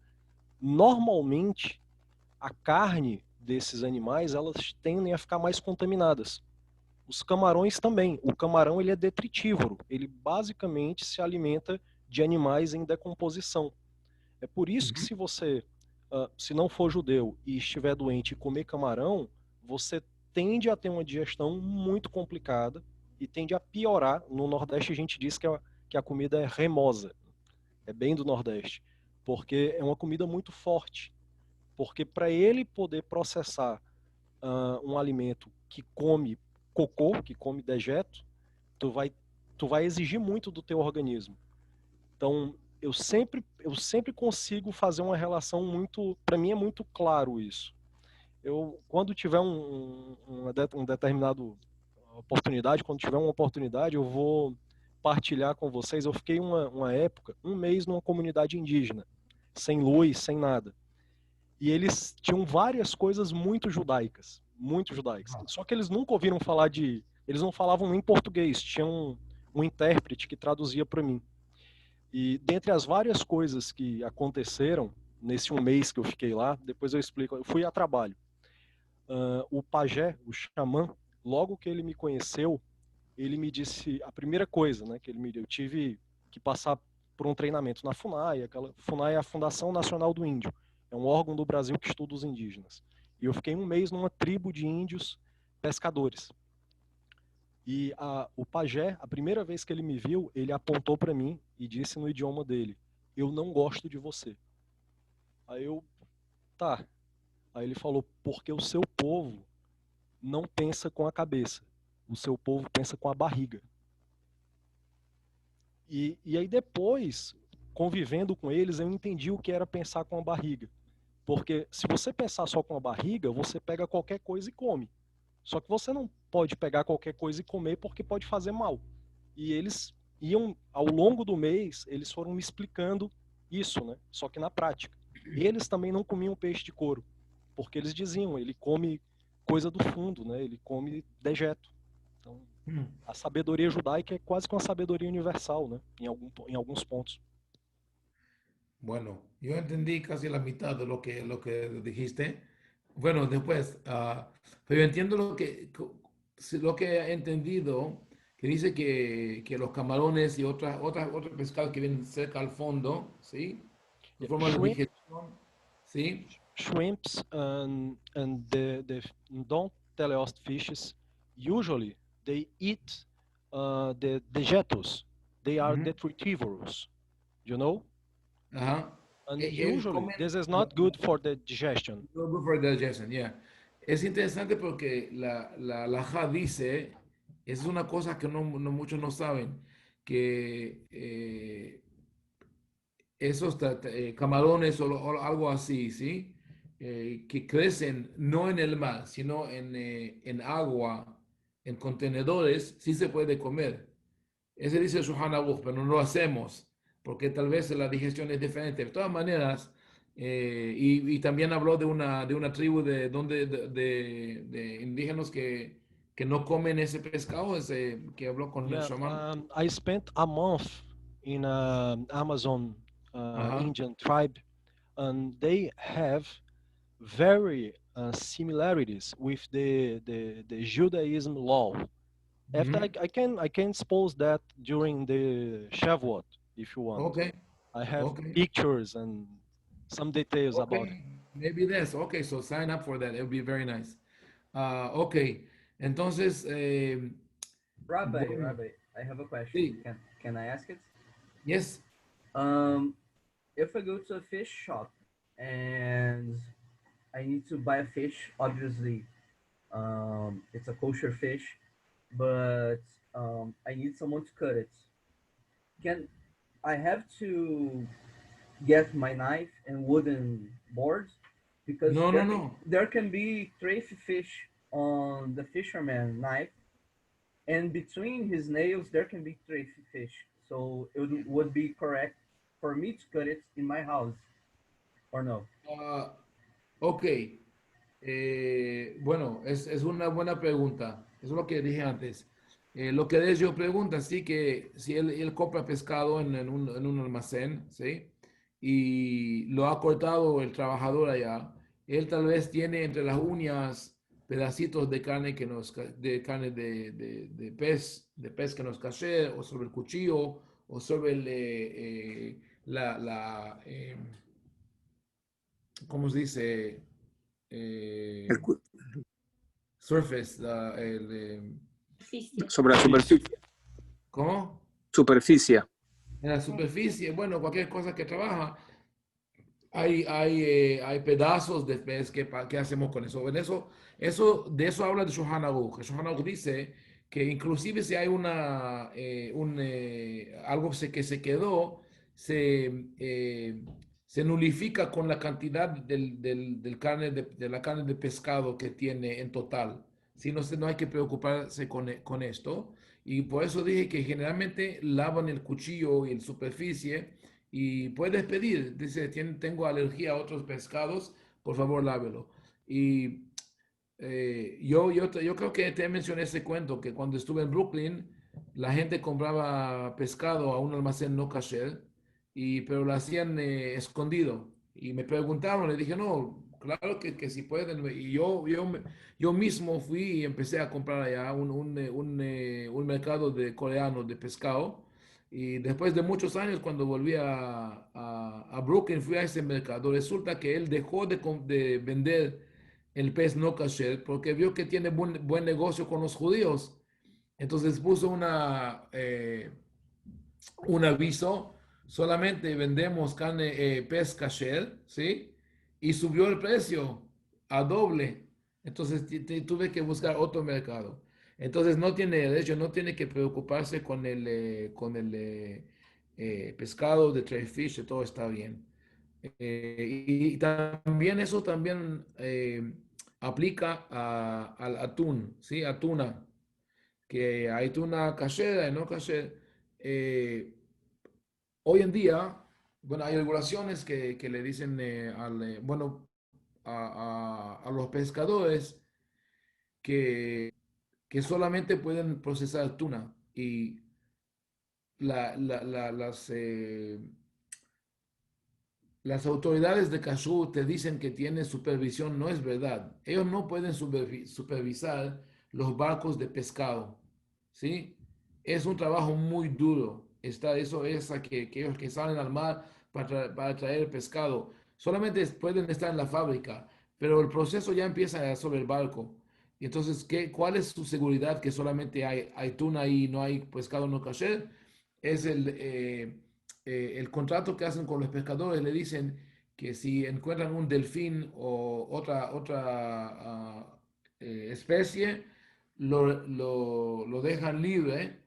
Normalmente, a carne desses animais, elas tendem a ficar mais contaminadas. Os camarões também. O camarão ele é detritívoro. Ele basicamente se alimenta de animais em decomposição. É por isso que se você, se não for judeu e estiver doente e comer camarão, você tende a ter uma digestão muito complicada e tende a piorar. No Nordeste a gente diz que a comida é remosa. É bem do Nordeste. Porque é uma comida muito forte. Porque para ele poder processar um alimento que come cocô, que come dejeto, tu vai exigir muito do teu organismo. Então, eu sempre consigo fazer uma relação muito, para mim é muito claro isso. Quando tiver um determinado oportunidade, quando tiver uma oportunidade, eu vou partilhar com vocês. Eu fiquei uma época, um mês numa comunidade indígena, sem luz, sem nada. E eles tinham várias coisas muito judaicas, muito judaicas. Só que eles nunca ouviram falar eles não falavam nem português, tinha um intérprete que traduzia para mim. E dentre as várias coisas que aconteceram nesse um mês que eu fiquei lá, depois eu explico, eu fui a trabalho. O pajé, o xamã, logo que ele me conheceu, ele me disse a primeira coisa, né, que eu tive que passar por um treinamento na FUNAI. FUNAI é a Fundação Nacional do Índio, é um órgão do Brasil que estuda os indígenas. E eu fiquei um mês numa tribo de índios pescadores. E o pajé, a primeira vez que ele me viu, ele apontou para mim e disse no idioma dele: "Eu não gosto de você". Aí eu, tá. Aí ele falou: "Porque o seu povo não pensa com a cabeça, o seu povo pensa com a barriga". E aí depois, convivendo com eles, eu entendi o que era pensar com a barriga. Porque se você pensar só com a barriga, você pega qualquer coisa e come. Só que você não pode pegar qualquer coisa e comer porque pode fazer mal. E eles iam, ao longo do mês, eles foram me explicando isso, né? Só que na prática. Eles também não comiam peixe de couro, porque eles diziam, ele come coisa do fundo, né? Ele come dejeto. Então, a sabedoria judaica é quase que uma sabedoria universal, né? Em alguns pontos. Bueno, yo entendí casi la mitad de lo que dijiste. Bueno, después, pero yo entiendo lo que he entendido, que dice que los camarones y otros pescados que vienen cerca al fondo, ¿sí? Su forma de Shrimp, digestión, ¿sí? shrimps and the don't-teleost fishes, usually they eat the dejetos. They are Ujú. detritivores, you know? Ajá. And Ellos usually comen, this is not good for the digestion. no good for digestion, yeah. Es interesante porque la halajá dice, es una cosa que muchos no saben, que esos camarones o algo así, ¿sí? Que crecen no en el mar, sino en agua, en contenedores, sí se puede comer. Ese dice Shulchan Aruch, pero no lo hacemos, porque tal vez la digestión es diferente. De todas maneras, y también habló de una tribu de indígenas que no comen ese pescado, que habló con el Yeah, chamán. I spent a month in an Amazon Ajá. Indian tribe, and they have very similarities with the Judaism law. After Ujú. I can expose that during the Shavuot if you want. Ok, I have ok. pictures and some details about it. Okay, maybe that's okay. So sign up for that. It would be very nice. Okay, entonces, bueno, Rabbi, I have a question. sí, Can I ask it? yes. Um, if I go to a fish shop and I need to buy a fish, obviously, It's a kosher fish, but I need someone to cut it. Can I have to get my knife and wooden board? Because No, no, no. there can be trophy fish on the fisherman knife, and between his nails there can be trophy fish. So it would be correct for me to cut it in my house, or no? Ah, ok. Bueno, es una buena pregunta. Eso es lo que dije antes. Lo que yo pregunta, sí, que si él compra pescado en un almacén, ¿sí? Y lo ha cortado el trabajador allá, él tal vez tiene entre las uñas pedacitos de carne de carne de pez que no es kasher, o sobre el cuchillo, o sobre ¿cómo se dice? El Eh, cu- surface, sobre la superficie. ¿cómo? Superficie. En la superficie, bueno, cualquier cosa que trabaja, hay pedazos de pez ¿qué hacemos con eso? De eso habla de Shulchan Aruch. El Shulchan Aruch dice que inclusive si hay algo que se quedó, se nulifica con la cantidad de la carne de pescado que tiene en total. Si no, no hay que preocuparse con esto. Y por eso dije que generalmente lavan el cuchillo y la superficie y puedes pedir, dice, tengo alergia a otros pescados, por favor lávelo. Y yo creo que te mencioné ese cuento, que cuando estuve en Brooklyn, la gente compraba pescado a un almacén no kasher, pero lo hacían escondido. Y me preguntaron, le dije, no, claro que si pueden. Y yo mismo fui y empecé a comprar allá un mercado de coreano de pescado. Y después de muchos años, cuando volví a Brooklyn, fui a ese mercado. Resulta que él dejó de vender el pez no kasher porque vio que tiene buen negocio con los judíos. Entonces puso un aviso, solamente vendemos carne, pez kasher, ¿sí? Y subió el precio a doble. Entonces tuve que buscar otro mercado. Entonces no tiene derecho, no tiene que preocuparse con el pescado de tray fish, todo está bien. Y también eso también aplica al atún, ¿sí? Atuna, que hay tuna casera y no casera. Eh, Hoy en día, bueno, hay regulaciones que le dicen bueno, a los pescadores que, que solamente pueden procesar tuna y las autoridades de Kashrut te dicen que tiene supervisión, no es verdad. Ellos no pueden supervisar los barcos de pescado, ¿sí? Es un trabajo muy duro. Eso es que ellos que salen al mar para traer pescado. Solamente pueden estar en la fábrica, pero el proceso ya empieza sobre el barco. Y entonces, ¿cuál es su seguridad que solamente hay tuna y no hay pescado no kasher? Es el contrato que hacen con los pescadores. Le dicen que si encuentran un delfín o otra especie, lo dejan libre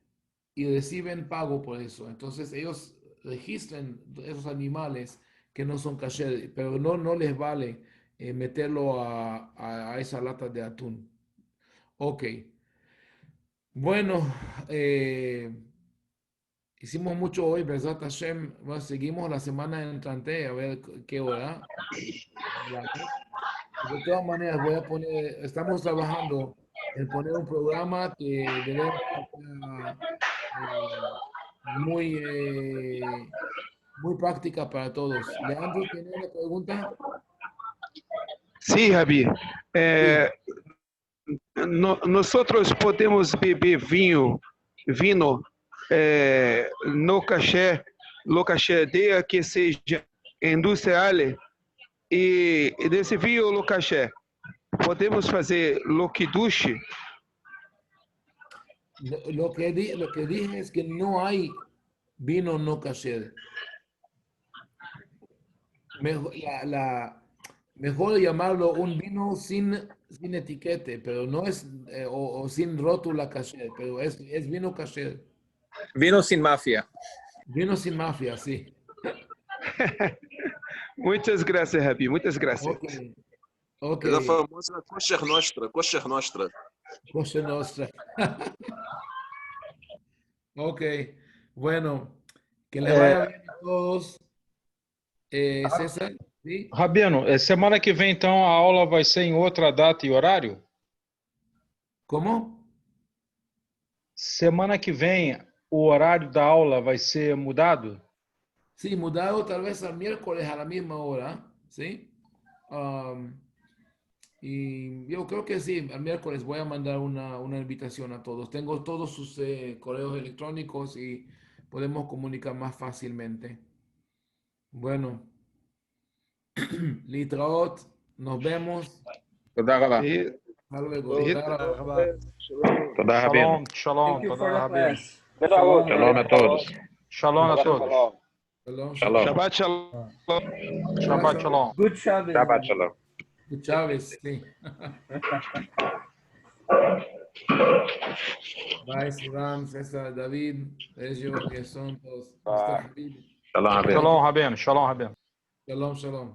y reciben pago por eso. Entonces ellos registran esos animales que no son kasher, pero no les vale meterlo a esa lata de atún. Ok. Bueno, hicimos mucho hoy, Besat Hashem. Bueno, seguimos la semana entrante a ver qué hora hablamos. De todas maneras, estamos trabajando en poner un programa que debemos que sea eh, muy, muy práctica para todos. Leandro, ¿tiene una pregunta? Sí, Javi. Sí. Nosotros podemos beber vino no cachê, lo caché que seja industrial e desse vinho lo cachê. Podemos fazer lo kiddush? Lo que dije es que no hay vino no kasher. Mejor, mejor llamarlo un vino sin etiquete, pero no es, o sin rótula kasher, pero es vino kasher. Vino sin mafia. Vino sin mafia, sí. Muchas gracias, Rabi. Muchas gracias. Ok, ok. É da famosa kosher nostra, kosher nostra. Cosa nostra. Ok, bueno, que les vaya bien a todos. César, ¿sí? Rabino, semana que vem, então, a aula vai ser em outra data e horário? ¿Cómo? Semana que vem, o horário da aula vai ser mudado? Sí, mudado tal vez al miércoles a la misma hora, ¿sí? Y yo creo que sí, al miércoles voy a mandar una invitación a todos. Tengo todos sus correos electrónicos y podemos comunicar más fácilmente. Bueno, Litraot, nos vemos. תודה רבה. E- Hasta luego. e- תודה רבים. Shalom, shalom, Thank you tודה for the Rabino. class. Shalom. שלום a todos. Shalom a todos. Shalom, Shalom. Shabbat shalom. Shabbat shalom. Good Shabbos. Shabbat shalom. Chávez, sí. Bye, Sivan, César, David, Regio, que son todos. Mr. Habib. שלום רבים. Shalom, Rabino. Shalom, Rabino. Shalom, shalom.